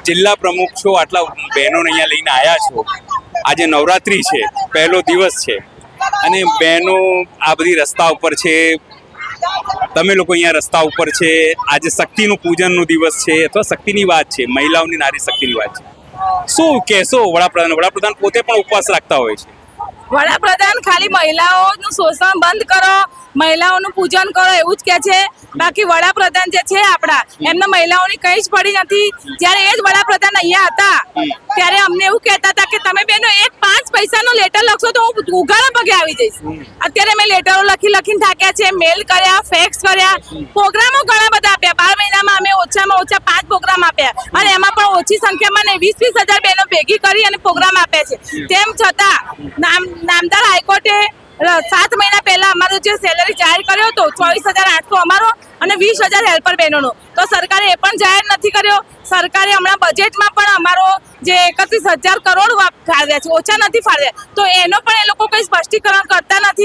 જિલ્લા પ્રમુખ છો, આટલા બહેનોને અહીંયા લઈને આવ્યા છો. આજે નવરાત્રી છે, પહેલો દિવસ છે અને બહેનો આ બધી રસ્તા ઉપર છે. તમે લોકો અહીંયા રસ્તા ઉપર છે. આજે શક્તિનું પૂજનનો દિવસ છે અથવા શક્તિની વાત છે, મહિલાઓની નારી શક્તિની વાત છે. શું કહેશો વડાપ્રધાન પોતે પણ ઉપવાસ રાખતા હોય છે. વડાપ્રધાન ખાલી મહિલાઓનું શોષણ બંધ કરો, મહિલાઓનું પૂજન કરો એવું જ કહે છે. બાકી વડાપ્રધાન જે છે આપણા, એમને મહિલાઓની કંઈ જ પડી નથી. જ્યારે એ જ વડાપ્રધાન અહીંયા હતા ત્યારે અમને એવું કહેતા હતા કે તમે બેનો એક 5 પૈસાનો લેટર લખશો તો હું ઉઘાડા પગે આવી જઈશ. અત્યારે મેં લેટરો લખીને થાક્યા છે, મેલ કર્યા, ફેક્સ કર્યા, પ્રોગ્રામો ઘણા બધા આપ્યા. 12 મહિનામાં અમે ઓછામાં ઓછા 5 પ્રોગ્રામ આપ્યા અને એમાં પણ ઓછી સંખ્યામાં નહીં, 20-20 હજાર બહેનો ભેગી કરી અને પ્રોગ્રામ આપ્યા છે. તેમ છતાં નામદાર હાઈકોર્ટે 7 મહિના પહેલા અમારો જે સેલરી જાહેર કર્યો હતો 24,800 અમારો અને 20,000 હેલ્પર બહેનોનો, તો સરકારે એ પણ જાહેર નથી કર્યો. સરકારે હમણાં બજેટમાં પણ અમારો જે 31,000 કરોડ ફાળવ્યા છે, ઓછા નથી ફાળવ્યા, તો એનો પણ એ લોકો કંઈ સ્પષ્ટીકરણ કરતા નથી.